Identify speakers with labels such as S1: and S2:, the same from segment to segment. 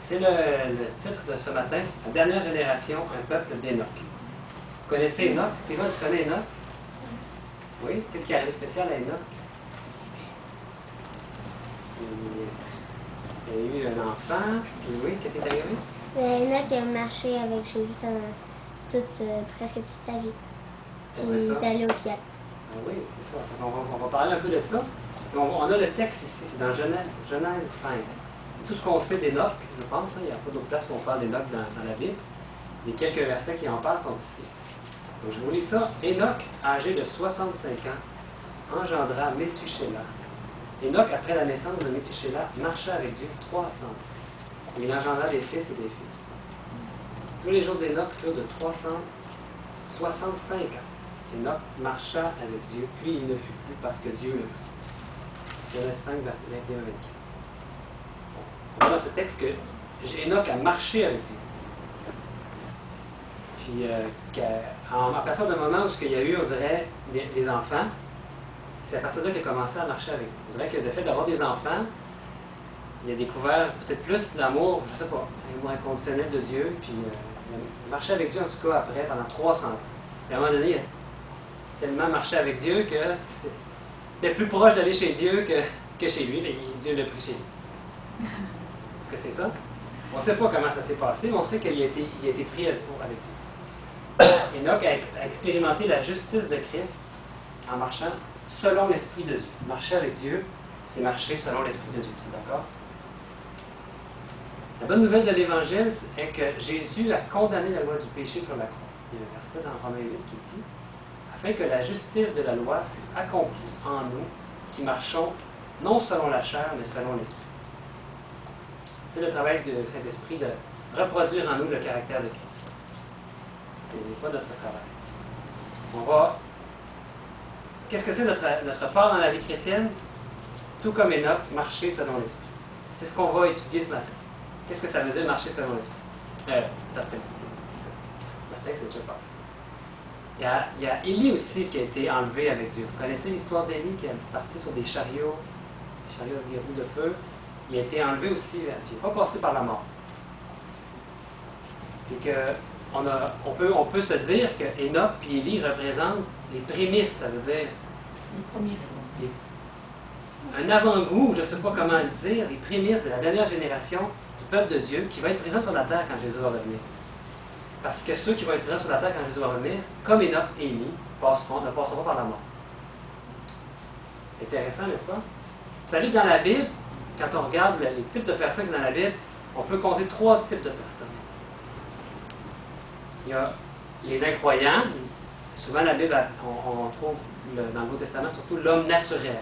S1: C'est le titre de ce matin, la dernière génération, un peuple d'Enoch. Vous connaissez Enoch? Stéphane, tu connais Enoch? Oui? Qu'est-ce qui est arrivé spécial à Enoch? Il y a eu un enfant, puis oui, qu'est-ce qui est arrivé?
S2: Enoch a marché avec Jésus pendant presque toute sa vie. Puis il est allé au ciel.
S1: Ah oui, c'est ça. On va parler un peu de ça. On a le texte ici, c'est dans Genèse 5. Tout ce qu'on sait d'Enoch, je pense, il n'y a pas d'autre place où on parle d'Enoch dans la Bible. Les quelques versets qui en parlent sont ici. Donc je vous lis ça. Enoch, âgé de 65 ans, engendra Méthusélah. Enoch, après la naissance de Méthusélah, marcha avec Dieu 300 ans. Il engendra des fils et des filles. Tous les jours d'Enoch furent de 365 ans. Enoch marcha avec Dieu, puis il ne fut plus parce que Dieu le prit. Genèse 5, verset 21-24. On voit dans ce texte que Enoch a marché avec Dieu. Puis, à partir d'un moment où il y a eu, on dirait, des enfants, c'est à partir de là qu'il a commencé à marcher avec Dieu. On dirait que le fait d'avoir des enfants, il a découvert peut-être plus l'amour, je ne sais pas, l'amour inconditionnel de Dieu, puis il a marché avec Dieu, en tout cas, après, pendant 300 ans. Et à un moment donné, il a tellement marché avec Dieu que c'était plus proche d'aller chez Dieu que chez lui, mais Dieu l'a pris chez lui. Est-ce que c'est ça? On ne sait pas comment ça s'est passé, mais on sait qu'il a été pris avec Dieu. Enoch a expérimenté la justice de Christ en marchant selon l'Esprit de Dieu. Marcher avec Dieu, c'est marcher selon l'Esprit de Dieu. D'accord? La bonne nouvelle de l'Évangile est que Jésus a condamné la loi du péché sur la croix. Il y a un verset dans Romains 8 qui dit « Afin que la justice de la loi fût accomplie en nous, qui marchons non selon la chair, mais selon l'Esprit. » C'est le travail de cet esprit de reproduire en nous le caractère de Christ. Ce n'est pas notre travail. Qu'est-ce que c'est notre part dans la vie chrétienne? Tout comme Enoch, marcher selon l'Esprit. C'est ce qu'on va étudier ce matin. Qu'est-ce que ça veut dire marcher selon l'Esprit? Certainement. Ce matin, c'est déjà pas. Il y a Élie aussi qui a été enlevé avec Dieu. Vous connaissez l'histoire d'Élie qui est parti sur des chariots avec des roues de feu. Il a été enlevé aussi, il n'est pas passé par la mort. Et que on peut se dire que Enoch et Élie représentent les prémices, ça veut dire
S3: les premiers fois.
S1: Un avant-goût, je ne sais pas comment le dire, les prémices de la dernière génération du peuple de Dieu qui va être présent sur la terre quand Jésus va revenir. Parce que ceux qui vont être présents sur la terre quand Jésus va revenir, comme Enoch et Élie, ne passeront pas par la mort. Intéressant, n'est-ce pas? Vous savez, dans la Bible, quand on regarde les types de personnes dans la Bible, on peut compter 3 types de personnes. Il y a les incroyants. Souvent, la Bible, on trouve dans le Nouveau Testament surtout l'homme naturel.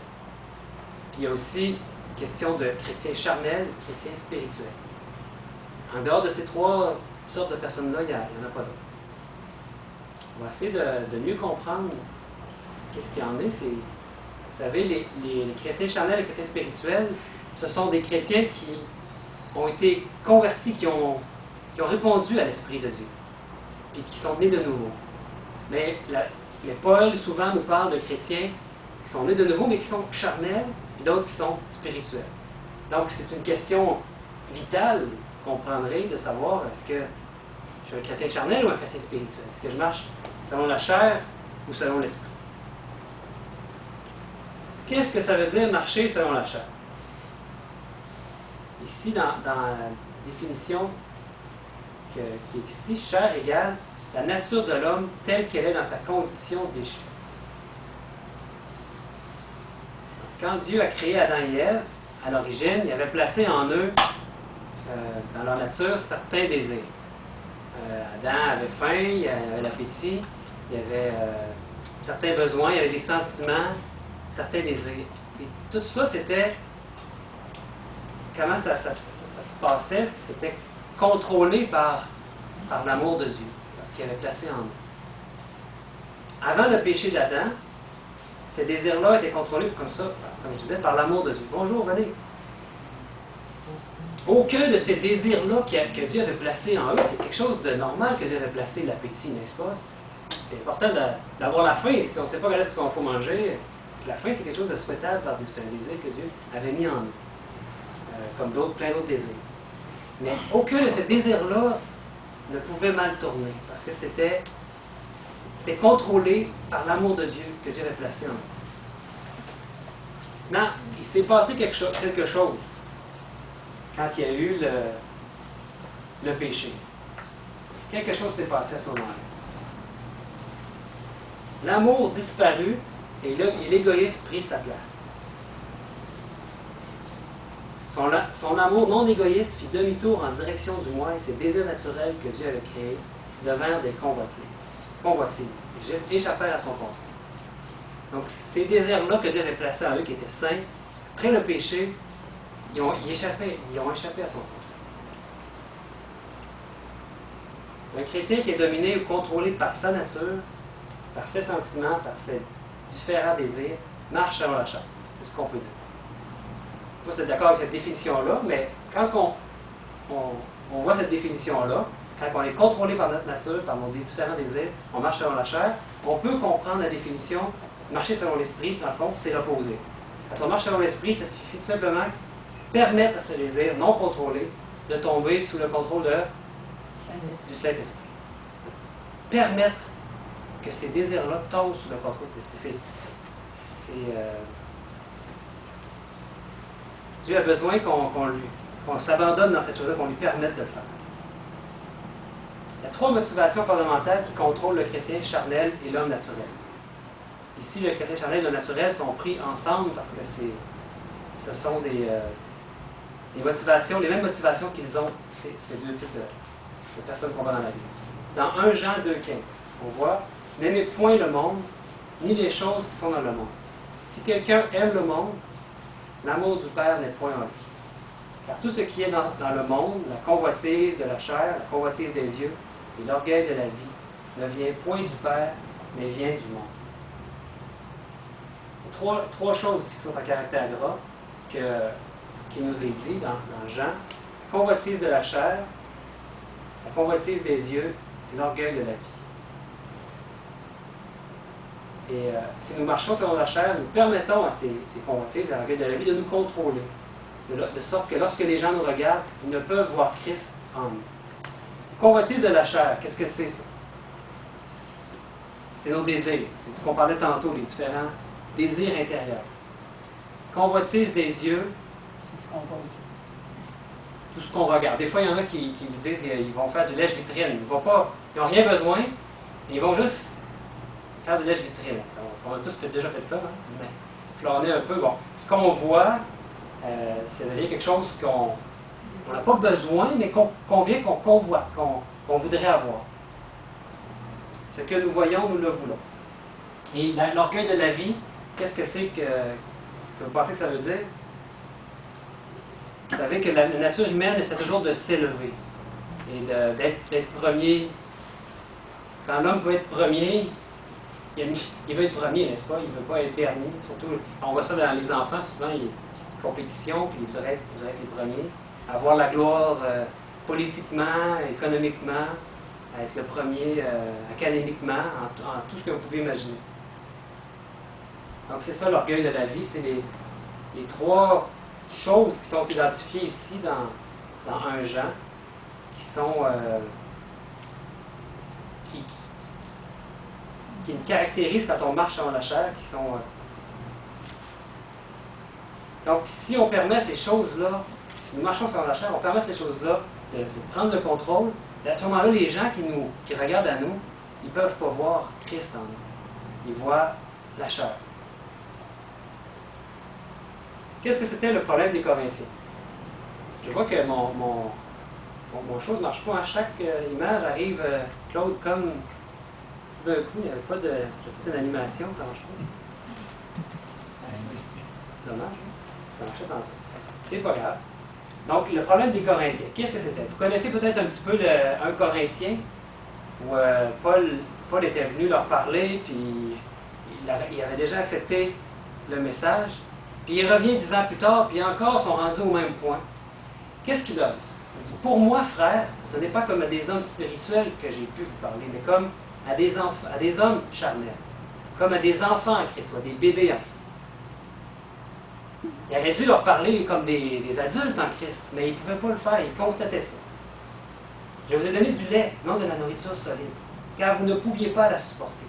S1: Puis il y a aussi question de chrétiens charnels, chrétiens spirituels. En dehors de ces 3 sortes de personnes-là, il n'y en a pas d'autres. On va essayer de mieux comprendre qu'est-ce qu'il y en est. Vous savez, les chrétiens charnels et les chrétiens spirituels, ce sont des chrétiens qui ont été convertis, qui ont répondu à l'Esprit de Dieu, et qui sont nés de nouveau. Mais Paul souvent nous parle de chrétiens qui sont nés de nouveau, mais qui sont charnels, et d'autres qui sont spirituels. Donc c'est une question vitale, vous comprendrez, de savoir est-ce que je suis un chrétien charnel ou un chrétien spirituel? Est-ce que je marche selon la chair ou selon l'esprit? Qu'est-ce que ça veut dire marcher selon la chair? Ici, dans la définition qui est ici, chair égale la nature de l'homme telle qu'elle est dans sa condition déchue. Quand Dieu a créé Adam et Ève, à l'origine, il avait placé en eux, dans leur nature, certains désirs. Adam avait faim, il avait l'appétit, il avait certains besoins, il avait des sentiments, certains désirs. Et tout ça, c'était comment ça se passait, c'était contrôlé par l'amour de Dieu, qu'il avait placé en nous. Avant le péché d'Adam, ces désirs-là étaient contrôlés comme ça, comme je disais, par l'amour de Dieu. Bonjour, venez. Aucun de ces désirs-là que Dieu avait placés en eux, c'est quelque chose de normal que Dieu avait placé l'appétit, n'est-ce pas? C'est important d'avoir la faim. Si on ne sait pas ce qu'on faut manger, la faim, c'est quelque chose de souhaitable par Dieu. C'est un désir que Dieu avait mis en nous. Comme plein d'autres désirs. Mais aucun de ces désirs-là ne pouvait mal tourner, parce que c'était contrôlé par l'amour de Dieu que Dieu avait placé en nous. Maintenant, il s'est passé quelque chose quand il y a eu le péché. Quelque chose s'est passé à ce moment-là. L'amour disparut et l'égoïsme prit sa place. Son amour non égoïste fit demi-tour en direction du moi et ses désirs naturels que Dieu avait créés devinrent des convoitises, échappèrent à son contrôle. Donc, ces désirs-là que Dieu avait placés en eux, qui étaient saints, après le péché, ils ont échappé à son contrôle. Un chrétien qui est dominé ou contrôlé par sa nature, par ses sentiments, par ses différents désirs, marche selon la chair. C'est ce qu'on peut dire. Moi, je suis d'accord avec cette définition-là, mais quand on voit cette définition-là, quand on est contrôlé par notre nature, par nos différents désirs, on marche selon la chair, on peut comprendre la définition marcher selon l'esprit, dans le fond, c'est l'opposé. Quand on marche selon l'esprit, ça suffit tout simplement permettre à ce désir non contrôlé de tomber sous le contrôle du Saint-Esprit. Permettre que ces désirs-là tombent sous le contrôle de l'Esprit. Dieu a besoin qu'on s'abandonne dans cette chose-là, qu'on lui permette de le faire. Il y a 3 motivations fondamentales qui contrôlent le chrétien charnel et l'homme naturel. Ici, le chrétien charnel et le naturel sont pris ensemble parce que ce sont des motivations, les mêmes motivations qu'ils ont, ces 2 types de personnes qu'on voit dans la Bible. Dans 1 Jean 2,15, on voit « N'aimez point le monde, ni les choses qui sont dans le monde. Si quelqu'un aime le monde, l'amour du Père n'est point en lui. Car tout ce qui est dans le monde, la convoitise de la chair, la convoitise des yeux et l'orgueil de la vie, ne vient point du Père, mais vient du monde. » Trois choses qui sont en caractère gras qui nous est dit dans Jean. La convoitise de la chair, la convoitise des yeux et l'orgueil de la vie. Et si nous marchons selon la chair, nous permettons à ces convoitises, à l'orgueil de la vie, de nous contrôler. De sorte que lorsque les gens nous regardent, ils ne peuvent voir Christ en nous. Convoitise de la chair, qu'est-ce que c'est ça? C'est nos désirs. C'est ce qu'on parlait tantôt, les différents désirs intérieurs. Convoitise des yeux, tout ce qu'on regarde. Des fois, il y en a qui vous disent qu'ils vont faire du lèche-vitrine. Ils n'ont rien besoin, ils vont juste faire du lèche-vitrine. On a tous déjà fait ça, hein? Mais flâner un peu. Bon, ce qu'on voit, ça devient quelque chose qu'on n'a pas besoin, mais qu'on vient, qu'on convoite, qu'on voudrait avoir. Ce que nous voyons, nous le voulons. Et l'orgueil de la vie, qu'est-ce que c'est que vous pensez que ça veut dire? Vous savez que la nature humaine essaie toujours de s'élever et d'être premier. Quand l'homme veut être premier, il veut être premier, n'est-ce pas? Il ne veut pas être dernier. Surtout, on voit ça dans les enfants, souvent, il y a une compétition, puis ils voudraient être les premiers. Avoir la gloire politiquement, économiquement, être le premier académiquement, en tout ce que vous pouvez imaginer. Donc c'est ça l'orgueil de la vie, c'est les 3 choses qui sont identifiées ici dans 1 Jean, qui sont qui nous caractérisent quand on marche dans la chair, qui sont donc si on permet ces choses-là, si nous marchons sur la chair, on permet ces choses-là de prendre le contrôle, à ce moment-là, les gens qui regardent à nous, ils ne peuvent pas voir Christ en nous. Ils voient la chair. Qu'est-ce que c'était le problème des Corinthiens? Je vois que mon chose ne marche pas. À chaque image arrive, Claude, comme d'un coup, il n'y avait pas de animation, ça marche pas. Dommage, hein? Ça marchait tantôt. C'est pas grave. Donc, le problème des Corinthiens, qu'est-ce que c'était? Vous connaissez peut-être un petit peu 1 Corinthien, où Paul était venu leur parler, puis il avait déjà accepté le message. Puis il revient 10 ans plus tard, puis encore sont rendus au même point. Qu'est-ce qu'il a dit? Pour moi, frère, ce n'est pas comme à des hommes spirituels que j'ai pu vous parler, mais comme à des hommes charnels, comme à des enfants en Christ, des bébés en Christ. Il aurait dû leur parler comme des adultes en Christ, mais ils ne pouvaient pas le faire, ils constataient ça. Je vous ai donné du lait, non de la nourriture solide, car vous ne pouviez pas la supporter.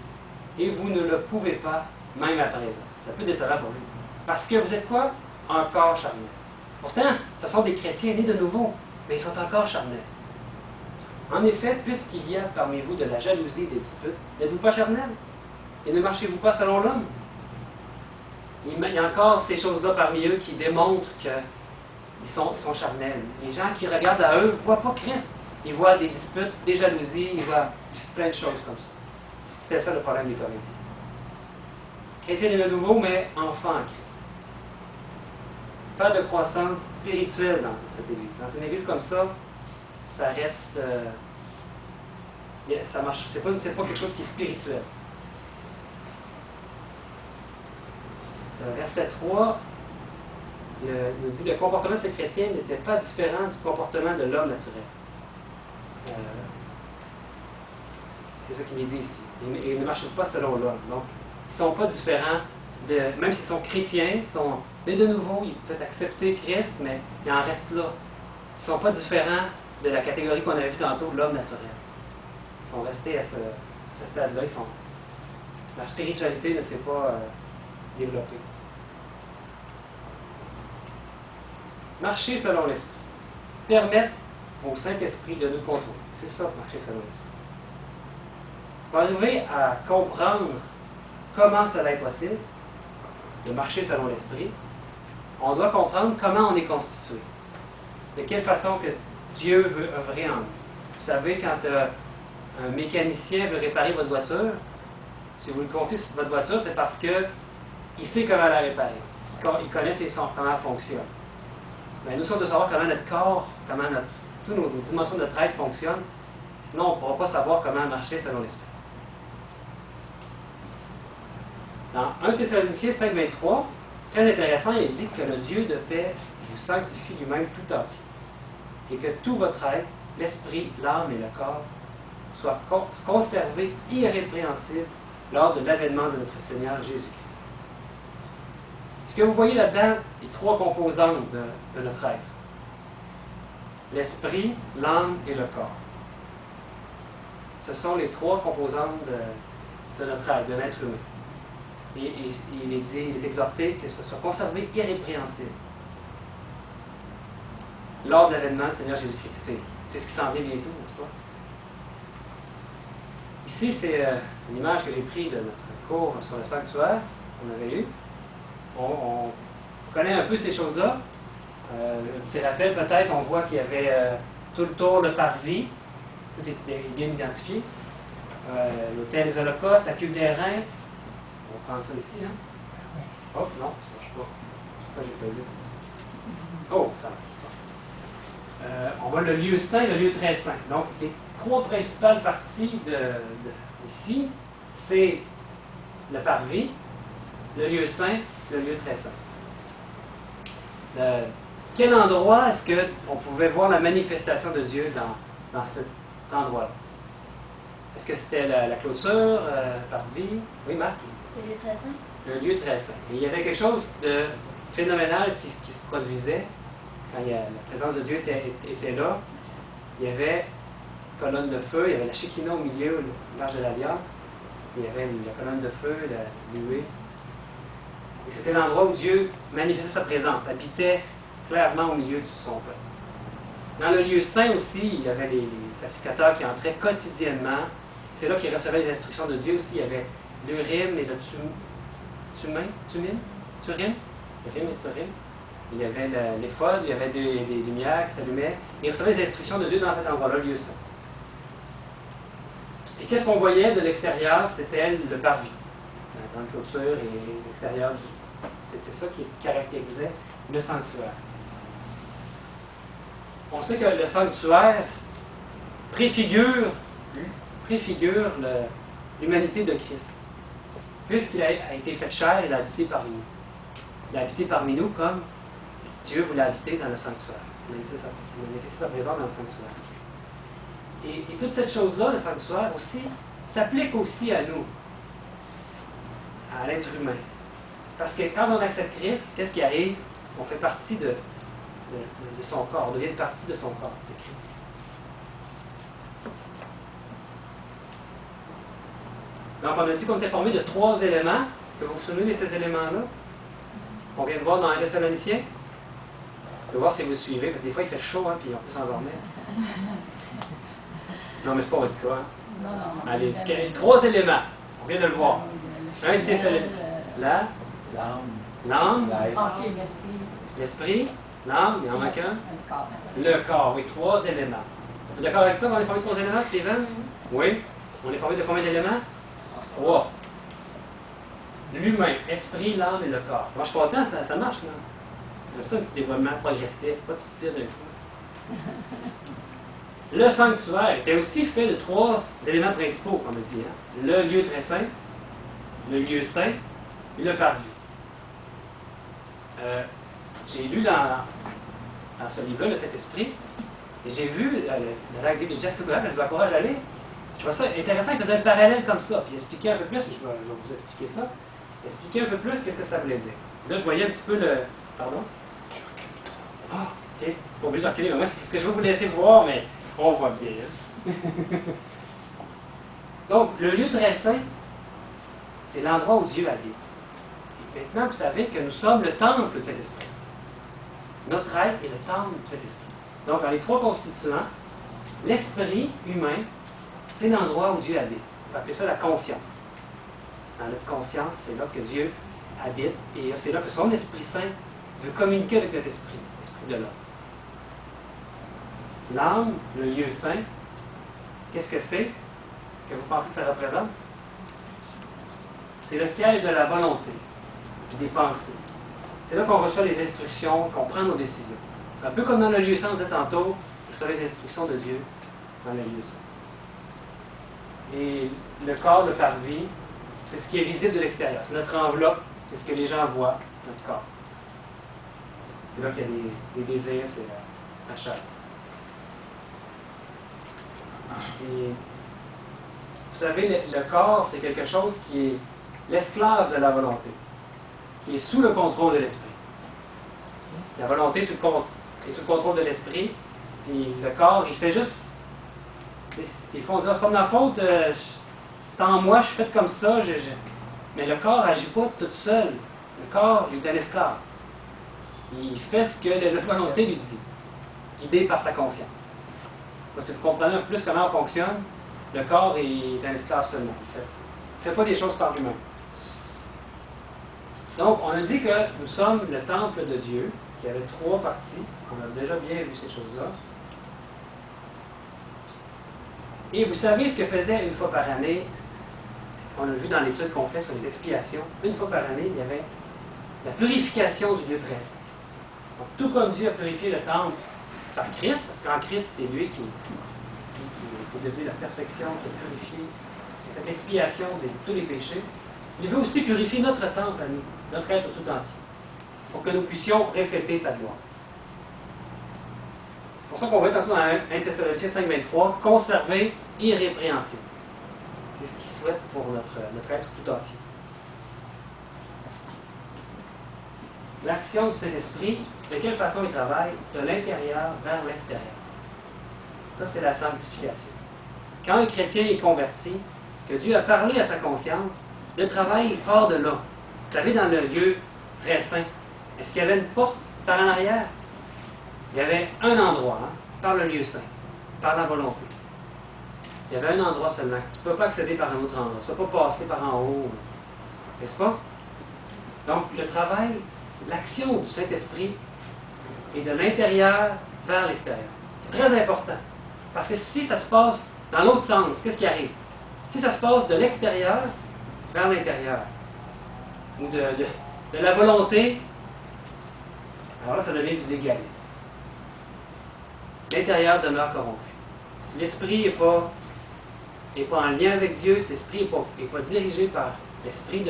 S1: Et vous ne le pouvez pas, même à présent. C'est un peu décevant pour lui. Parce que vous êtes quoi? Encore charnel. Pourtant, ce sont des chrétiens nés de nouveau, mais ils sont encore charnels. En effet, puisqu'il y a parmi vous de la jalousie et des disputes, n'êtes-vous pas charnel? Et ne marchez-vous pas selon l'homme? Il y a encore ces choses-là parmi eux qui démontrent qu'ils sont charnels. Les gens qui regardent à eux ne voient pas Christ. Ils voient des disputes, des jalousies, ils voient plein de choses comme ça. C'est ça le problème des Corinthiens. Chrétiens nés de nouveau, mais enfants en Christ. Pas de croissance spirituelle dans cette église. Dans une église comme ça, ça reste... ça marche. C'est pas quelque chose qui est spirituel. Verset 3 nous dit que le comportement de ces chrétiens n'était pas différent du comportement de l'homme naturel. C'est ça qu'il est dit ici. Ils ne marchent pas selon l'homme. Donc, ils ne sont pas différents, même s'ils sont chrétiens, mais de nouveau, ils peuvent accepter Christ, mais ils en restent là. Ils ne sont pas différents de la catégorie qu'on avait vue tantôt, l'homme naturel. Ils sont restés à ce stade-là. La spiritualité ne s'est pas développée. Marcher selon l'Esprit. Permettre au Saint-Esprit de nous contrôler. C'est ça, marcher selon l'Esprit. Pour arriver à comprendre comment cela est possible, de marcher selon l'Esprit, on doit comprendre comment on est constitué. De quelle façon que Dieu veut œuvrer en nous. Vous savez, quand un mécanicien veut réparer votre voiture, si vous le comptez sur votre voiture, c'est parce qu'il sait comment la réparer. Il connaît comment elle fonctionne. Mais nous sommes de savoir comment notre corps, toutes nos dimensions de notre être fonctionnent. Sinon, on ne pourra pas savoir comment marcher selon l'Esprit. Dans 1 Thessaloniciens 5,23, très intéressant, il dit que le Dieu de paix vous sanctifie lui-même tout entier. Et que tout votre être, l'esprit, l'âme et le corps, soient conservés irrépréhensibles lors de l'avènement de notre Seigneur Jésus-Christ. Ce que vous voyez là-dedans, les trois composantes de notre être. L'esprit, l'âme et le corps. Ce sont les trois composantes de notre être, de l'être humain. Et il est exhorté que ce soit conservé irrépréhensible lors de l'avènement du Seigneur Jésus-Christ. C'est ce qui s'en vient bientôt, n'est-ce pas? Ici, c'est une image que j'ai prise de notre cours sur le sanctuaire qu'on avait eu. On connaît un peu ces choses-là. Un petit rappel, peut-être, on voit qu'il y avait tout le tour le parvis. Tout est bien identifié. L'autel des Holocaustes, la cuve des reins. On prend ça ici, hein? Oh, non, ça ne marche pas. Pourquoi j'ai pas vu? Oh, ça marche. On voit le lieu saint et le lieu très saint. Donc, les trois principales parties ici, c'est le parvis, le lieu saint, le lieu très saint. Quel endroit est-ce qu'on pouvait voir la manifestation de Dieu dans cet endroit-là? Est-ce que c'était la clôture, parvis? Oui, Marc?
S2: Le lieu très saint.
S1: Le lieu très saint. Et il y avait quelque chose de phénoménal qui se produisait quand la présence de Dieu était là. Il y avait une colonne de feu, il y avait la Shekinah au milieu, l'Arche de l'Alliance. Il y avait la colonne de feu, la nuée. Et c'était l'endroit où Dieu manifestait sa présence, habitait clairement au milieu de son peuple. Dans le lieu saint aussi, il y avait les sacrificateurs qui entraient quotidiennement. C'est là qu'ils recevaient les instructions de Dieu aussi. Il y avait l'Urim et le Turim. Il y avait l'éphod, il y avait des lumières qui s'allumaient. Ils recevaient les instructions de Dieu dans cet endroit-là, le lieu saint. Et qu'est-ce qu'on voyait de l'extérieur? C'était le parvis. Dans la clôture et l'extérieur, c'était ça qui caractérisait le sanctuaire. On sait que le sanctuaire préfigure l'humanité de Christ. Puisqu'il a été fait chair, il a habité parmi nous. Il a habité parmi nous comme Dieu voulait habiter dans le sanctuaire. Il a manifesté sa présence dans le sanctuaire. Et toute cette chose-là, le sanctuaire aussi, s'applique aussi à nous, à l'être humain. Parce que quand on accepte Christ, qu'est-ce qui arrive? On fait partie de son corps, on devient partie de son corps, de Christ. Donc, on a dit qu'on était formé de 3 éléments. Est-ce que vous vous souvenez de ces éléments-là? On vient de voir dans 1 Thessaloniciens. Je vais voir si vous suivez, parce que des fois il fait chaud, hein, puis on peut s'endormir. Non, mais c'est pas votre cas. Hein?
S3: Non.
S1: Allez, 3 éléments. On vient de le voir. 1 Thessaloniciens. L'âme, l'esprit, l'âme, il en manque un. Le corps, oui, 3 éléments. Vous êtes d'accord avec ça? On est formé de 3 éléments, Steven? Oui. On est formé de combien d'éléments? 3. L'humain, l'esprit, l'âme et le corps. Ça marche pas autant, ça marche, là. C'est ça un petit développement progressif, pas tout tir d'un coup. Le sanctuaire était aussi fait de 3 éléments principaux, comme on dit. Hein? Le lieu très saint, le lieu saint et le parvis. J'ai lu dans ce livre-là, le Saint-Esprit, et j'ai vu la règle de Jack Sougaran, je vous encourage à aller. Je trouve ça intéressant, il faisait un parallèle comme ça, puis il expliquait un peu plus, je vais vous expliquer ça, expliquer un peu plus ce que ça voulait dire. Là, je voyais un petit peu le... Pardon? Ah, ok, pas obligé de reculer, mais moi, c'est ce que je veux vous laisser voir, mais on voit bien. Hein? Donc, le lieu très saint, c'est l'endroit où Dieu habite. Et maintenant, vous savez que nous sommes le temple de cet esprit. Notre être est le temple de cet esprit. Donc, dans les 3 constituants, l'esprit humain, c'est l'endroit où Dieu habite. On peut appeler ça la conscience. Dans notre conscience, c'est là que Dieu habite, et c'est là que son Esprit Saint veut communiquer avec notre esprit, l'esprit de l'homme. L'âme, le lieu saint, qu'est-ce que c'est que vous pensez que ça représente? C'est le siège de la volonté, des pensées. C'est là qu'on reçoit les instructions, qu'on prend nos décisions. Un peu comme dans le lieu saint, on disait tantôt, vous recevez les instructions de Dieu dans le lieu saint. Et le corps, le parvis, c'est ce qui est visible de l'extérieur. C'est notre enveloppe, c'est ce que les gens voient, notre corps. C'est là qu'il y a des désirs, c'est la chair. Et vous savez, le corps, c'est quelque chose qui est l'esclave de la volonté, qui est sous le contrôle de l'esprit. La volonté est sous le contrôle de l'esprit, et le corps, il fait juste... Des fois, on dit, c'est comme ma faute, c'est en moi, je suis fait comme ça, mais le corps n'agit pas tout seul. Le corps, il est un esclave. Il fait ce que la volonté lui dit, guidé par sa conscience. Si vous comprenez un peu plus comment on fonctionne, le corps est un esclave seulement. Il ne fait pas des choses par lui-même. Donc, on a dit que nous sommes le temple de Dieu, qui avait 3 parties. On a déjà bien vu ces choses-là. Et vous savez ce que faisait une fois par année, on a vu dans l'étude qu'on fait sur les expiations, une fois par année, il y avait la purification du lieu très saint. Donc, tout comme Dieu a purifié le temple par Christ, parce qu'en Christ, c'est lui qui est devenu la perfection, qui a purifié cette expiation de tous les péchés, il veut aussi purifier notre temple à nous, notre être tout entier, pour que nous puissions refléter sa gloire. C'est pour ça qu'on va être dans 1 Thessaloniciens 5,23, conserver irrépréhensible. C'est ce qu'il souhaite pour notre être tout entier. L'action du Saint-Esprit, de quelle façon il travaille? De l'intérieur vers l'extérieur. Ça, c'est la sanctification. Quand un chrétien est converti, que Dieu a parlé à sa conscience, le travail part de là. Vous savez, dans le lieu très saint, est-ce qu'il y avait une porte par en arrière? Il y avait un endroit, hein, par le lieu saint, par la volonté. Il y avait un endroit seulement. Tu ne peux pas accéder par un autre endroit. Tu ne peux pas passer par en haut. N'est-ce pas? Donc, le travail, l'action du Saint-Esprit est de l'intérieur vers l'extérieur. C'est très important. Parce que si ça se passe dans l'autre sens, qu'est-ce qui arrive? Si ça se passe de l'extérieur vers l'intérieur, ou de la volonté, alors là, ça devient du légalisme. L'intérieur demeure corrompu. L'esprit n'est pas en lien avec Dieu, cet esprit n'est pas dirigé par l'Esprit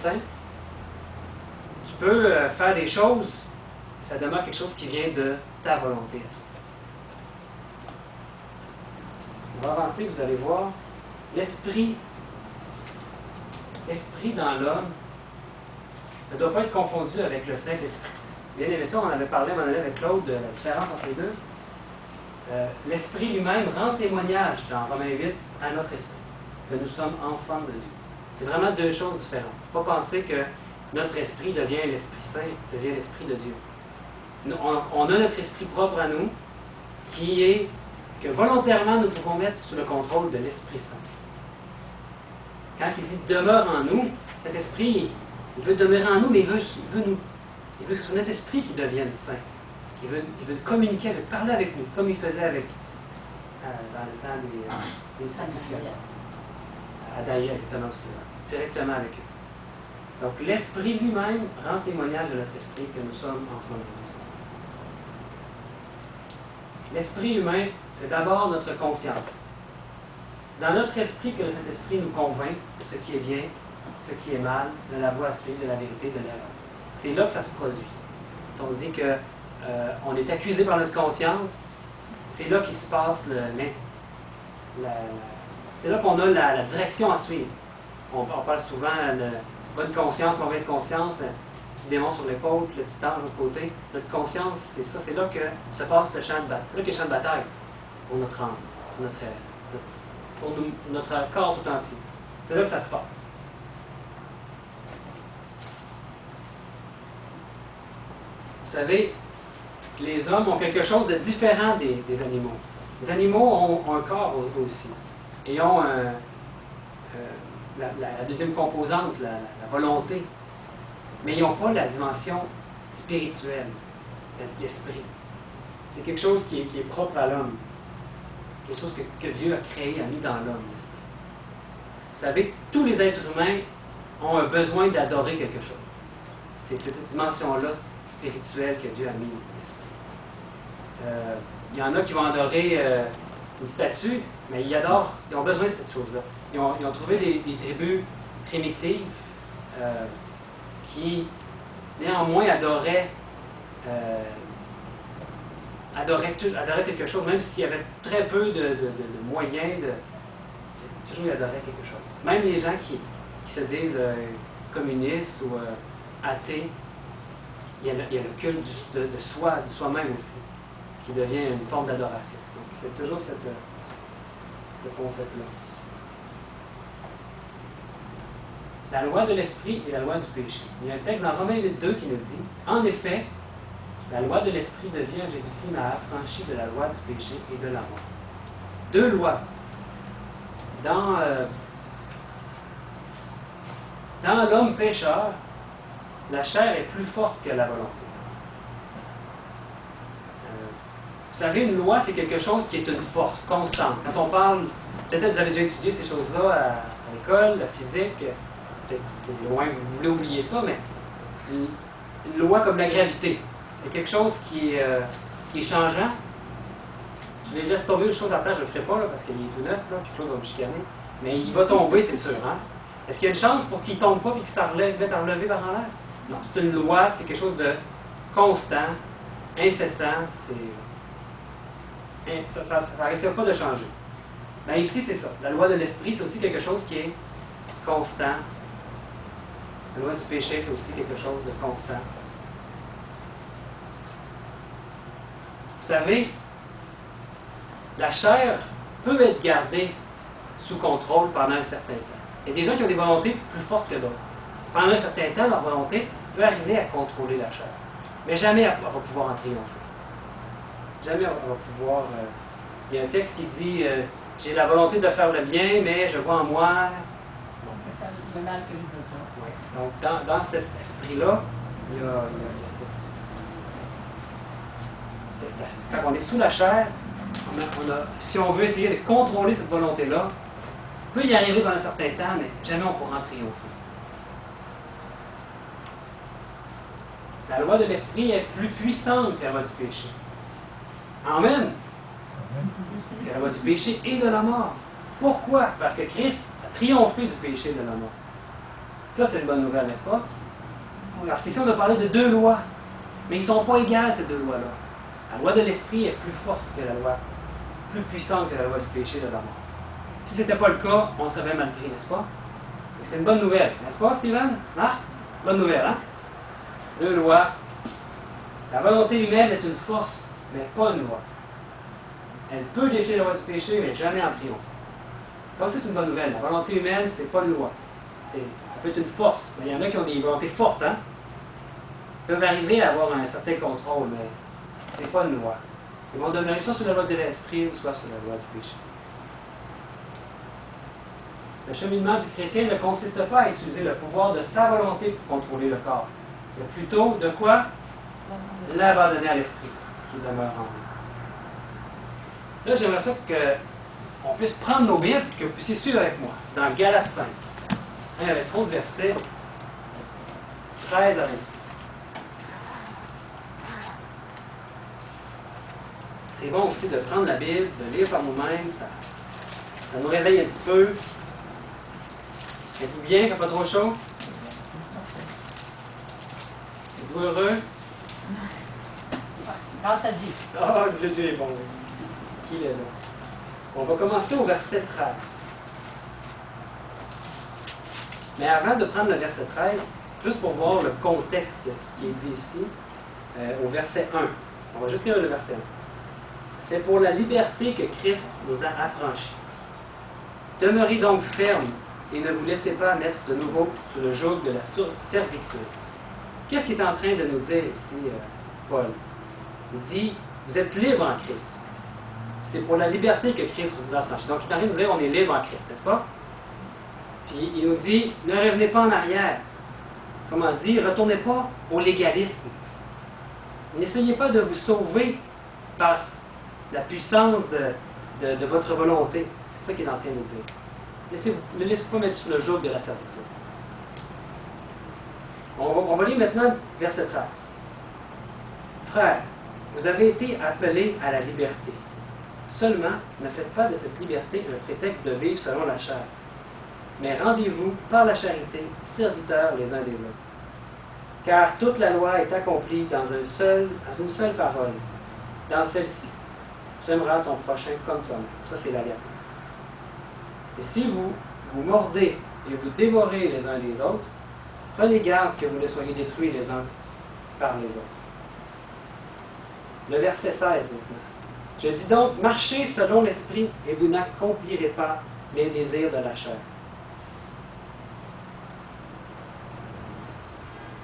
S1: Saint. Tu peux faire des choses, ça demeure quelque chose qui vient de ta volonté. On va avancer, vous allez voir. L'esprit dans l'homme ne doit pas être confondu avec le Saint-Esprit. bien aimé ça, on avait parlé à un moment donné avec Claude de la différence entre les deux. L'Esprit lui-même rend témoignage dans Romains 8 à notre esprit, que nous sommes enfants de Dieu. C'est vraiment deux choses différentes. Il ne faut pas penser que notre esprit devient l'Esprit Saint, devient l'Esprit de Dieu. On a notre esprit propre à nous, qui est que volontairement nous pouvons mettre sous le contrôle de l'Esprit Saint. Quand il dit demeure en nous, cet esprit, il veut demeurer en nous, mais il veut que ce soit notre esprit qui devienne saint. Il veut communiquer, il veut parler avec nous, comme il faisait avec dans le temps des sacrificateurs. Adaïa, exactement aussi, directement avec eux. Donc l'esprit lui-même rend témoignage de notre esprit que nous sommes enfants de Dieu. L'esprit humain, c'est d'abord notre conscience. Dans notre esprit que cet esprit nous convainc de ce qui est bien, ce qui est mal, de la voie à suivre, de la vérité, de l'erreur. C'est là que ça se produit. On dit que on est accusé par notre conscience, c'est là qu'il se passe c'est là qu'on a la direction à suivre. On parle souvent de bonne conscience, mauvaise conscience, qui démon sur l'épaule, le petit ange de l'autre côté. Notre conscience, c'est ça, c'est là que se passe le champ de bataille. C'est là qu'il y a le champ de bataille pour notre âme, pour notre corps tout entier. C'est là que ça se passe. Vous savez, les hommes ont quelque chose de différent des animaux. Les animaux ont un corps aussi. Et ont la deuxième composante, la volonté. Mais ils n'ont pas la dimension spirituelle, l'esprit. C'est quelque chose qui est propre à l'homme. Quelque chose que Dieu a créé, a mis dans l'homme. Vous savez, tous les êtres humains ont un besoin d'adorer quelque chose. C'est cette dimension-là spirituelle que Dieu a mis dans l'esprit. Il y en a qui vont adorer une statue, mais ils ont besoin de cette chose-là. Ils ont trouvé des tribus primitives qui, néanmoins, adoraient quelque chose, même s'il y avait très peu de moyens, toujours ils adoraient quelque chose. Même les gens qui se disent communistes ou athées, il y a le culte de soi-même aussi, qui devient une forme d'adoration. Donc c'est toujours ce concept-là. La loi de l'esprit et la loi du péché. Il y a un texte dans Romains 8.2 qui nous dit, en effet, la loi de l'esprit de vie en Jésus-Christ m'a affranchi de la loi du péché et de la mort. Deux lois. Dans l'homme pécheur, la chair est plus forte que la volonté. Vous savez, une loi, c'est quelque chose qui est une force constante. Quand on parle, peut-être vous avez déjà étudié ces choses-là à l'école, la physique, peut-être loin, vous voulez oublier ça, mais une loi comme la gravité, c'est quelque chose qui est changeant. Je les laisse tomber une chose à la place, je ne le ferai pas, là, parce qu'il est tout neuf, là, puis Claude va me chicaner. Mais il va tomber, c'est sûr. Hein? Est-ce qu'il y a une chance pour qu'il ne tombe pas et qu'il se mette à relever par en l'air? Non, c'est une loi, c'est quelque chose de constant, incessant, ça n'arrêtera pas de changer. Mais ici, c'est ça. La loi de l'esprit, c'est aussi quelque chose qui est constant. La loi du péché, c'est aussi quelque chose de constant. Vous savez, la chair peut être gardée sous contrôle pendant un certain temps. Il y a des gens qui ont des volontés plus fortes que d'autres. Pendant un certain temps, leur volonté peut arriver à contrôler la chair. Mais jamais elle va pouvoir en triompher. Jamais elle va pouvoir... il y a un texte qui dit j'ai la volonté de faire le bien, mais je vois en moi...
S3: Le mal que je veux pas.
S1: Oui. Donc, dans cet esprit-là, il y a quand on est sous la chair, si on veut essayer de contrôler cette volonté-là, on peut y arriver pendant un certain temps, mais jamais on pourra en triompher. La loi de l'esprit est plus puissante que la loi du péché. Amen. Que la loi du péché et de la mort. Pourquoi? Parce que Christ a triomphé du péché et de la mort. Ça, c'est une bonne nouvelle, n'est-ce pas? Parce qu'ici, on a parlé de deux lois, mais ils ne sont pas égales, ces deux lois-là. La loi de l'esprit est plus forte que la loi, plus puissante que la loi du péché et de la mort. Si ce n'était pas le cas, on serait mal pris, n'est-ce pas? C'est une bonne nouvelle, n'est-ce pas, Steven? Marc? Bonne nouvelle, hein? Deux lois La volonté humaine est une force, mais pas une loi. Elle peut défier la loi du péché, mais jamais en triomphe. Ça aussi, c'est une bonne nouvelle. La volonté humaine, c'est pas une loi. Ça peut être une force. Mais il y en a qui ont des volontés fortes, hein? Ils peuvent arriver à avoir un certain contrôle, mais c'est pas une loi. Ils vont demeurer soit sur la loi de l'esprit ou soit sur la loi du péché. Le cheminement du chrétien ne consiste pas à utiliser le pouvoir de sa volonté pour contrôler le corps, mais plutôt de quoi? L'abandonner à l'esprit qui demeure en nous. Là, j'aimerais ça qu'on puisse prendre nos Bibles et que vous puissiez suivre avec moi dans Galates 5. Il y avait trop de versets 13 à 26. C'est bon aussi de prendre la Bible, de lire par nous-mêmes, ça nous réveille un petit peu. Êtes-vous bien, il n'y a pas trop chaud? Êtes-vous heureux?
S3: Grâce à Dieu.
S1: Ah, Dieu est bon. Qui est là? On va commencer au verset 13. Mais avant de prendre le verset 13, juste pour voir le contexte de ce qui est dit ici, au verset 1. On va juste lire le verset 1. C'est pour la liberté que Christ nous a affranchis. Demeurez donc fermes et ne vous laissez pas mettre de nouveau sous le joug de la servitude. Qu'est-ce qu'il est en train de nous dire ici, Paul? Il dit, vous êtes libres en Christ. C'est pour la liberté que Christ vous a affranchis. Donc il est en train de nous dire, on est libre en Christ, n'est-ce pas? Puis il nous dit, ne revenez pas en arrière. Comment dire, retournez pas au légalisme. N'essayez pas de vous sauver par la puissance de votre volonté. C'est ça qu'il est en train de nous dire. Ne laissez pas mettre sur le joug de la servitude. On va lire maintenant verset 13. Frères, vous avez été appelés à la liberté. Seulement, ne faites pas de cette liberté un prétexte de vivre selon la chair. Mais rendez-vous par la charité, serviteurs les uns des autres. Car toute la loi est accomplie dans une seule parole. Dans celle-ci, tu aimeras ton prochain comme toi-même. Ça, c'est la lettre. Et si vous mordez et vous dévorez les uns les autres, prenez garde que vous ne soyez détruits les uns par les autres. Le verset 16 maintenant. Je dis donc, marchez selon l'esprit et vous n'accomplirez pas les désirs de la chair.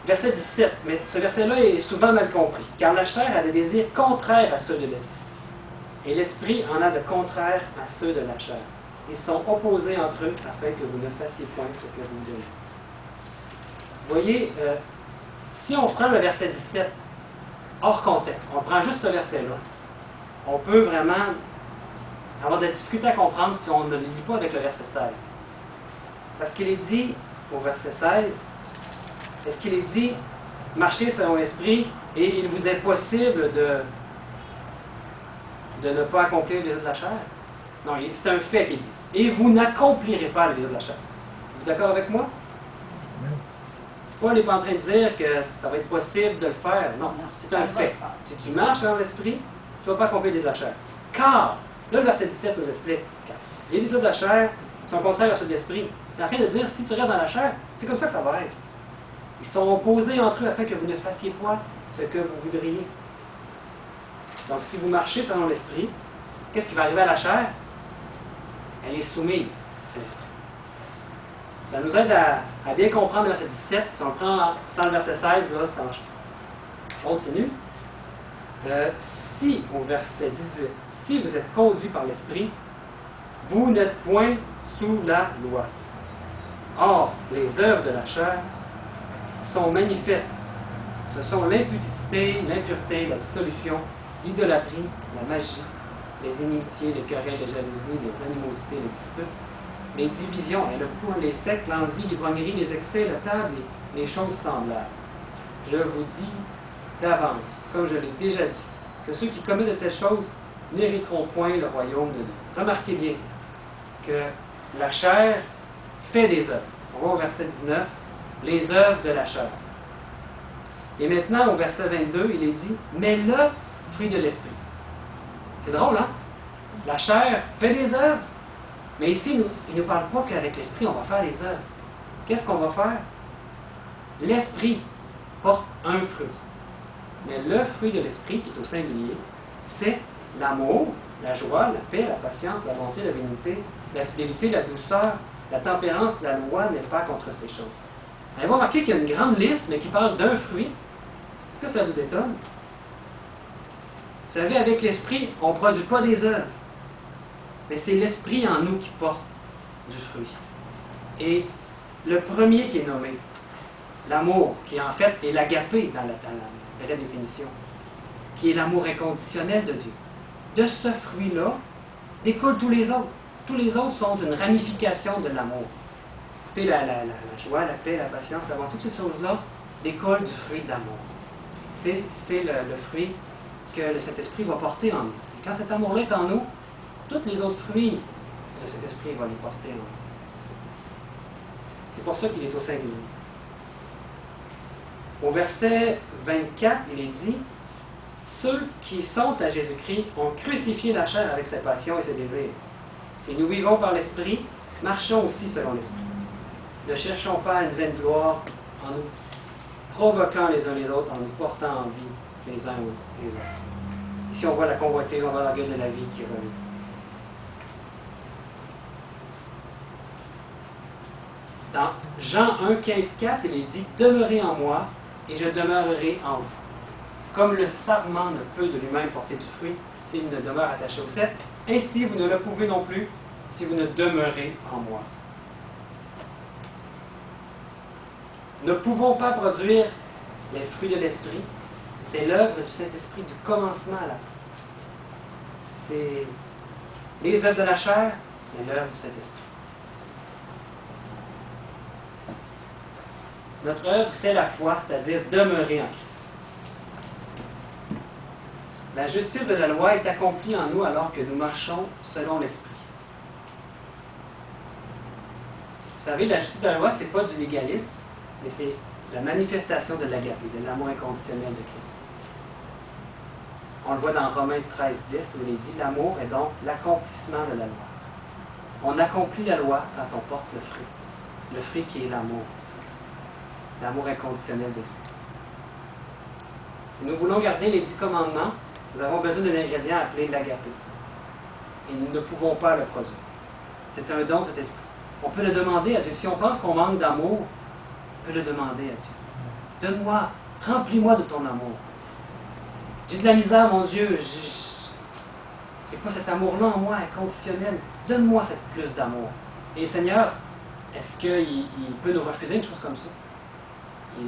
S1: Verset 17, mais ce verset-là est souvent mal compris, car la chair a des désirs contraires à ceux de l'esprit. Et l'esprit en a de contraires à ceux de la chair. Ils sont opposés entre eux afin que vous ne fassiez point ce que vous voulez. Vous voyez, si on prend le verset 17 hors contexte, on prend juste ce verset-là, on peut vraiment avoir de la difficulté à comprendre si on ne le lit pas avec le verset 16. Parce qu'il est dit au verset 16, est-ce qu'il est dit marchez selon l'esprit et il vous est possible de ne pas accomplir les désirs de la chair? Non, c'est un fait qu'il dit. Et vous n'accomplirez pas les désirs de la chair. Vous êtes d'accord avec moi? Paul n'est pas en train de dire que ça va être possible de le faire. Non, c'est un fait. Si tu marches dans l'esprit, tu ne vas pas accomplir les désirs de la chair. Car, là, le verset 17 nous explique, les désirs de la chair sont contraires à ceux de l'esprit. Il est en train de dire, si tu restes dans la chair, c'est comme ça que ça va être. Ils sont opposés entre eux afin que vous ne fassiez pas ce que vous voudriez. Donc, si vous marchez selon l'esprit, qu'est-ce qui va arriver à la chair? Elle est soumise à l'esprit. Ça nous aide à bien comprendre le verset 17. Si on prend sans le verset 16, là, ça continue. Si, au verset 18, si vous êtes conduits par l'esprit, vous n'êtes point sous la loi. Or, les œuvres de la chair sont manifestes. Ce sont l'impudicité, l'impureté, la dissolution, l'idolâtrie, la magie, les inimitiés, les querelles, les jalousies, les animosités, les disputes, les divisions, et le point, les sectes, l'envie, l'ivrognerie, les excès, le table, les choses semblables. Je vous dis d'avance, comme je l'ai déjà dit, que ceux qui commettent de telles choses n'hériteront point le royaume de Dieu. Remarquez bien que la chair fait des œuvres. On va au verset 19, les œuvres de la chair. Et maintenant, au verset 22, il est dit, mais le fruit de l'esprit. C'est drôle, hein? La chair fait des œuvres, mais ici, il ne nous parle pas qu'avec l'esprit, on va faire des œuvres. Qu'est-ce qu'on va faire? L'esprit porte un fruit. Mais le fruit de l'esprit, qui est au singulier, c'est l'amour, la joie, la paix, la patience, la bonté, la bénignité, la fidélité, la douceur, la tempérance. La loi n'est pas contre ces choses. Allez vous remarquer qu'il y a une grande liste, mais qui parle d'un fruit. Est-ce que ça vous étonne? Vous savez, avec l'esprit, on ne produit pas des œuvres. Mais c'est l'esprit en nous qui porte du fruit. Et le premier qui est nommé, l'amour, qui en fait est l'agapé dans la vraie définition, qui est l'amour inconditionnel de Dieu. De ce fruit-là découlent tous les autres. Tous les autres sont une ramification de l'amour. Écoutez, la joie, la paix, la patience, la bonté, toutes ces choses-là découlent du fruit d'amour. C'est le fruit que le Saint-Esprit va porter en nous. Et quand cet amour-là est en nous, tous les autres fruits, le Saint-Esprit va les porter en nous. C'est pour ça qu'il est au singulier. Au verset 24, il est dit « Ceux qui sont à Jésus-Christ ont crucifié la chair avec ses passions et ses désirs. Si nous vivons par l'Esprit, marchons aussi selon l'Esprit. Ne cherchons pas une vaine gloire en nous provoquant les uns les autres, en nous portant en vie les uns aux autres. » Ici, on voit la convoitise, on voit la gueule de la vie qui revient. Dans Jean 1, 15, 4, il est dit « Demeurez en moi, et je demeurerai en vous. Comme le sarment ne peut de lui-même porter du fruit s'il ne demeure attaché au cep, ainsi vous ne le pouvez non plus si vous ne demeurez en moi. » Ne pouvons pas produire les fruits de l'Esprit. C'est l'œuvre du Saint-Esprit du commencement à la fin. C'est les œuvres de la chair et l'œuvre du Saint-Esprit. Notre œuvre, c'est la foi, c'est-à-dire demeurer en Christ. La justice de la loi est accomplie en nous alors que nous marchons selon l'Esprit. Vous savez, la justice de la loi, ce n'est pas du légalisme, mais c'est la manifestation de l'agapé, de l'amour inconditionnel de Christ. On le voit dans Romains 13, 10, où il est dit « L'amour est donc l'accomplissement de la loi. » On accomplit la loi quand on porte le fruit qui est l'amour. L'amour inconditionnel de Dieu. Si nous voulons garder les 10 commandements, nous avons besoin d'un ingrédient appelé l'agapé. Et nous ne pouvons pas le produire. C'est un don de cet esprit. On peut le demander à Dieu. Si on pense qu'on manque d'amour, on peut le demander à Dieu. Donne-moi, remplis-moi de ton amour. J'ai de la misère, mon Dieu. C'est quoi cet amour-là en moi, inconditionnel? Donne-moi cette plus d'amour. Et Seigneur, est-ce qu'il peut nous refuser une chose comme ça? Si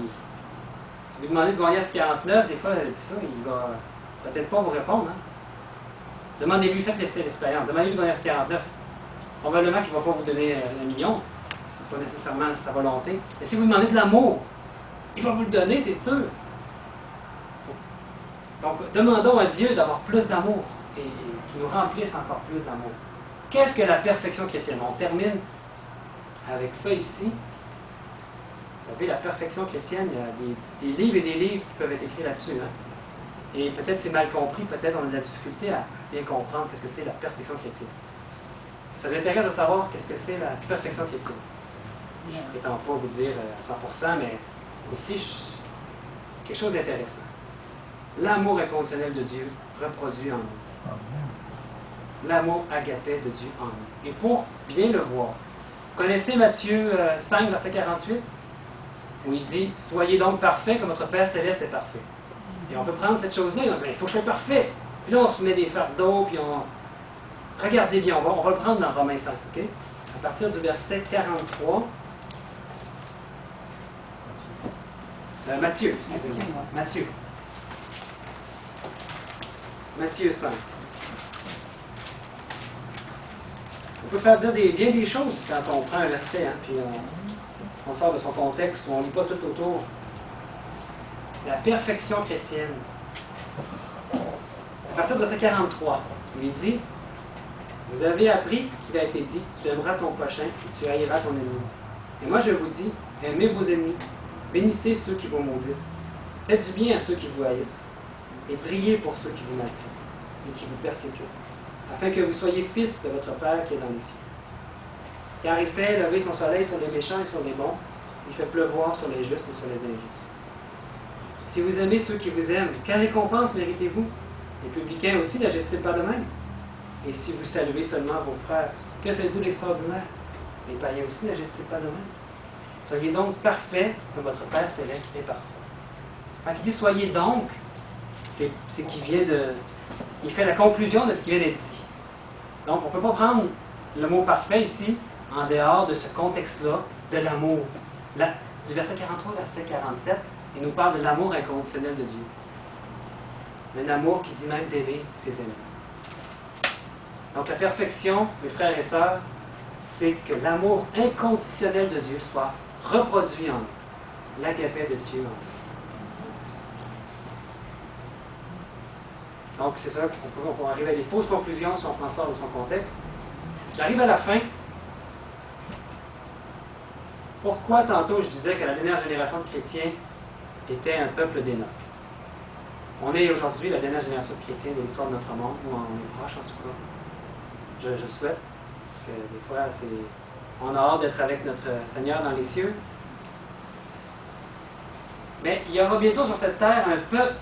S1: vous demandez de gagner à 49, des fois, c'est ça, il va peut-être pas vous répondre. Hein? Demandez-lui, faites l'expérience. Demandez-lui de gagner à 49. Probablement qu'il ne va pas vous donner 1 million. Ce n'est pas nécessairement sa volonté. Mais si vous demandez de l'amour, il va vous le donner, c'est sûr. Donc, demandons à Dieu d'avoir plus d'amour et qu'il nous remplisse encore plus d'amour. Qu'est-ce que la perfection chrétienne? On termine avec ça ici. Vous savez, la perfection chrétienne, il y a des livres et des livres qui peuvent être écrits là-dessus. Hein? Et peut-être c'est mal compris, peut-être on a de la difficulté à bien comprendre ce que c'est la perfection chrétienne. Ça vous intéresse de savoir qu'est-ce que c'est la perfection chrétienne. Je ne prétends pas vous dire à 100%, mais aussi quelque chose d'intéressant. L'amour inconditionnel de Dieu reproduit en nous. L'amour agapé de Dieu en nous. Et pour bien le voir, vous connaissez Matthieu 5, verset 48? Où il dit « Soyez donc parfaits comme votre Père Céleste est parfait. » Et on peut prendre cette chose-là et on dit « Il faut que je sois parfait. » Puis là, on se met des fardeaux, puis on... Regardez bien, on va le prendre dans Romains 5, OK? À partir du verset 43. Matthieu, excusez-moi. Matthieu. Matthieu 5. On peut faire dire bien des choses quand on prend un verset, hein, puis on sort de son contexte, on ne lit pas tout autour. La perfection chrétienne. À partir de verset 43, il est dit « Vous avez appris qu'il a été dit, tu aimeras ton prochain et tu haïras ton ennemi. Et moi je vous dis, aimez vos ennemis, bénissez ceux qui vous maudissent, faites du bien à ceux qui vous haïssent, et priez pour ceux qui vous maltraitent et qui vous persécutent, afin que vous soyez fils de votre Père qui est dans les cieux. Car il fait lever son soleil sur les méchants et sur les bons, il fait pleuvoir sur les justes et sur les injustes. Si vous aimez ceux qui vous aiment, quelle récompense méritez-vous? Les publicains aussi n'agissent-ils pas de même? Et si vous saluez seulement vos frères, que faites-vous d'extraordinaire? Les païens aussi n'agissent-ils pas de même? Soyez donc parfaits comme votre Père céleste est parfait. Quand il dit soyez donc, c'est qu'il vient de. Il fait la conclusion de ce qui vient d'être dit. Donc, on ne peut pas prendre le mot parfait ici en dehors de ce contexte-là de l'amour. Du verset 43 au verset 47, il nous parle de l'amour inconditionnel de Dieu. Un amour qui dit même d'aimer ses ennemis. Donc, la perfection, mes frères et sœurs, c'est que l'amour inconditionnel de Dieu soit reproduit en nous. L'agapé de Dieu en nous. Donc, c'est ça qu'on peut arriver à des fausses conclusions si on prend ça dans son contexte. J'arrive à la fin. Pourquoi tantôt je disais que la dernière génération de chrétiens était un peuple d'Énoch? On est aujourd'hui la dernière génération de chrétiens de l'histoire de notre monde, ou on est proche en tout cas. Je souhaite, parce que des fois, on a hâte d'être avec notre Seigneur dans les cieux. Mais il y aura bientôt sur cette terre un peuple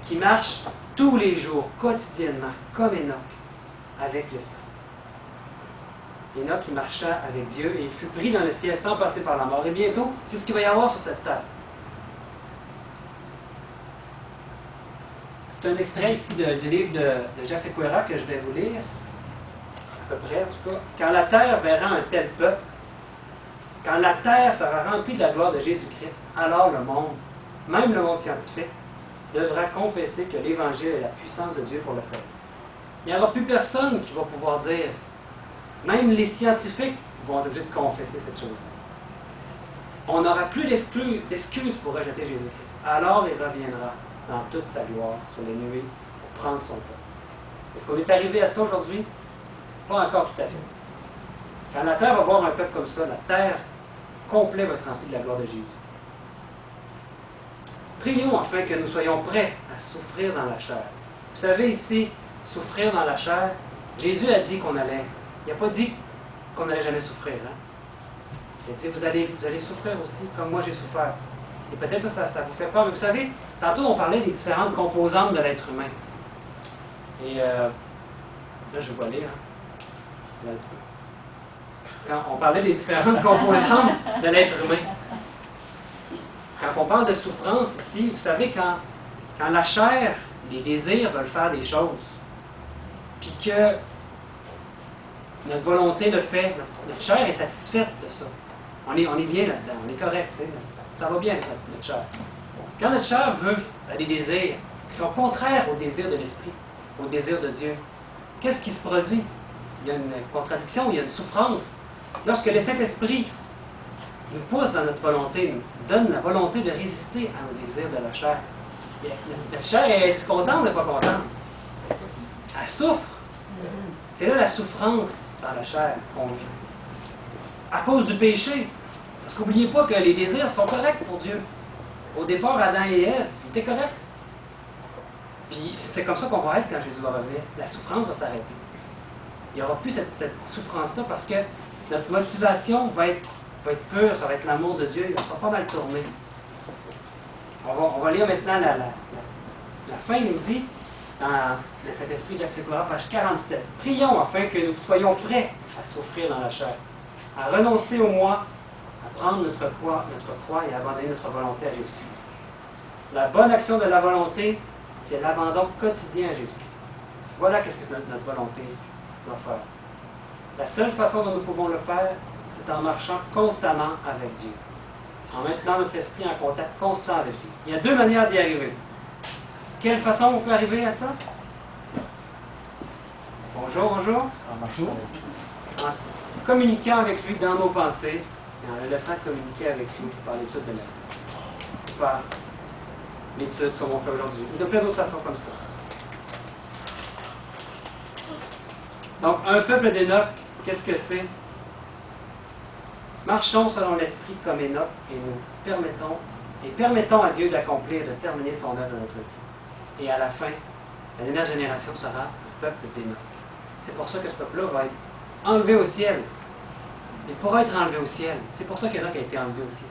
S1: qui marche tous les jours, quotidiennement, comme Énoch, avec le Seigneur. Énoch qui marcha avec Dieu et il fut pris dans le ciel sans passer par la mort. Et bientôt, c'est ce qu'il va y avoir sur cette terre. C'est un extrait ici du livre de Jacques Sequeira que je vais vous lire, à peu près en tout cas. Quand la terre verra un tel peuple, quand la terre sera remplie de la gloire de Jésus-Christ, alors le monde, même le monde scientifique, devra confesser que l'Évangile est la puissance de Dieu pour le salut. Il n'y aura plus personne qui va pouvoir dire, même les scientifiques vont être obligés de confesser cette chose. On n'aura plus d'excuses pour rejeter Jésus-Christ. Alors il reviendra dans toute sa gloire sur les nuées pour prendre son peuple. Est-ce qu'on est arrivé à ça aujourd'hui? Pas encore tout à fait. Quand la terre va voir un peuple comme ça, la terre complète va être remplie de la gloire de Jésus. Prions afin que nous soyons prêts à souffrir dans la chair. Vous savez ici, souffrir dans la chair, Jésus a dit qu'on allait. Il n'a pas dit qu'on n'allait jamais souffrir. Hein? Il a dit, vous allez souffrir aussi, comme moi j'ai souffert. Et peut-être ça vous fait peur, mais vous savez, tantôt on parlait des différentes composantes de l'être humain. Et là, je vais lire. Hein? Quand on parlait des différentes composantes de l'être humain. Quand on parle de souffrance ici, vous savez, quand la chair, les désirs veulent faire des choses, puis que notre volonté le fait, notre chair est satisfaite de ça. On est bien là-dedans, on est correct, ça va bien notre chair. Quand notre chair veut des désirs qui sont contraires aux désirs de l'esprit, aux désirs de Dieu, qu'est-ce qui se produit? Il y a une contradiction, il y a une souffrance. Lorsque le Saint-Esprit nous pousse dans notre volonté, nous donne la volonté de résister à nos désirs de la chair. La chair est contente ou n'est pas contente? Elle souffre. C'est là la souffrance dans la chair qu'on vit. À cause du péché. Parce qu'oubliez pas que les désirs sont corrects pour Dieu. Au départ, Adam et Ève, ils étaient corrects. Puis c'est comme ça qu'on va être quand Jésus va revenir. La souffrance va s'arrêter. Il n'y aura plus cette souffrance-là parce que notre motivation va être pure, ça va être l'amour de Dieu, il va pas mal tourner. On va lire maintenant la fin, il nous dit, dans le Saint-Esprit de Jacques Sequeira, page 47. Prions afin que nous soyons prêts à souffrir dans la chair, à renoncer au moi, à prendre notre croix et à abandonner notre volonté à Jésus-Christ. La bonne action de la volonté, c'est l'abandon quotidien à Jésus-Christ. Voilà ce que notre volonté doit faire. La seule façon dont nous pouvons le faire, c'est en marchant constamment avec Dieu. En maintenant notre esprit en contact constant avec Dieu. Il y a deux manières d'y arriver. Quelle façon on peut arriver à ça? Bonjour.
S3: Bonjour.
S1: En communiquant avec lui dans nos pensées et en le laissant communiquer avec nous par l'étude de la vie. Par l'étude comme on fait aujourd'hui. Et de plein d'autres façons comme ça. Donc, un peuple d'Énoch, qu'est-ce que c'est? Marchons selon l'esprit comme Énoch et nous permettons à Dieu d'accomplir, de terminer son œuvre dans notre vie. Et à la fin, la dernière génération sera un peuple d'Énoch. C'est pour ça que ce peuple-là va être enlevé au ciel. Il pourra être enlevé au ciel. C'est pour ça qu'Énoch a été enlevé au ciel.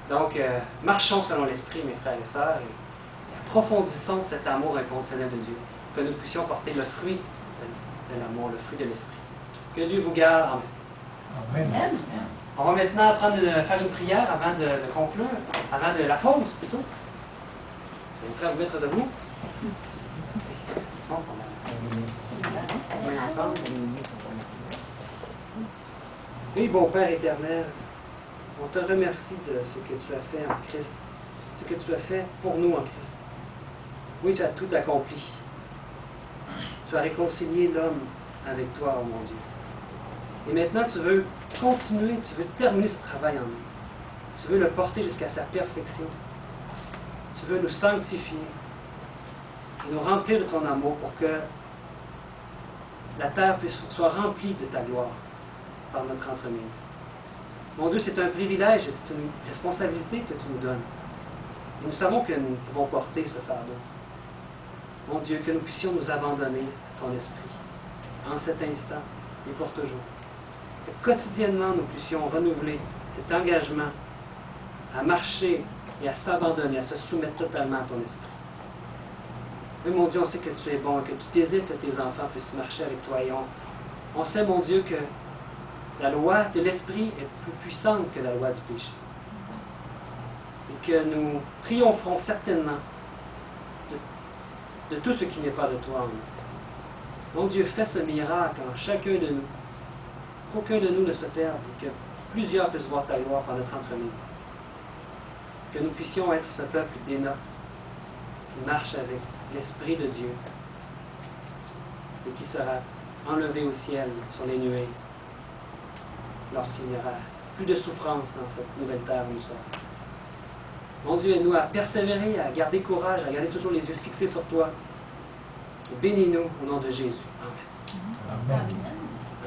S1: Donc, marchons selon l'Esprit, mes frères et sœurs, et approfondissons cet amour inconditionnel de Dieu, que nous puissions porter le fruit de l'amour, le fruit de l'Esprit. Que Dieu vous garde. Amen.
S3: Amen.
S1: On va maintenant faire une prière avant de conclure, avant de la pause plutôt. Vous êtes prêts à vous mettre debout? Oui, bon Père éternel, on te remercie de ce que tu as fait en Christ, ce que tu as fait pour nous en Christ. Oui, tu as tout accompli. Tu as réconcilié l'homme avec toi, oh mon Dieu. Et maintenant, tu veux continuer, tu veux terminer ce travail en nous. Tu veux le porter jusqu'à sa perfection. Tu veux nous sanctifier, nous remplir de ton amour pour que la terre soit remplie de ta gloire par notre entremise. Mon Dieu, c'est un privilège, c'est une responsabilité que tu nous donnes. Et nous savons que nous pouvons porter ce fardeau. Mon Dieu, que nous puissions nous abandonner à ton esprit, en cet instant et pour toujours. Que quotidiennement nous puissions renouveler cet engagement à marcher et à s'abandonner, à se soumettre totalement à ton esprit. Oui, mon Dieu, on sait que tu es bon et que tu désires que tes enfants puissent marcher avec toi. Et on sait, mon Dieu, que la loi de l'esprit est plus puissante que la loi du péché. Et que nous triompherons certainement de tout ce qui n'est pas de toi en nous. Mon Dieu, fais ce miracle en chacun de nous. Qu'aucun de nous ne se perde et que plusieurs puissent voir ta gloire par notre entremise. Que nous puissions être ce peuple d'Hénoch qui marche avec l'Esprit de Dieu et qui sera enlevé au ciel sur les nuées lorsqu'il n'y aura plus de souffrance dans cette nouvelle terre où nous sommes. Mon Dieu, aide-nous à persévérer, à garder courage, à garder toujours les yeux fixés sur toi. Bénis-nous au nom de Jésus. Amen.
S4: Amen.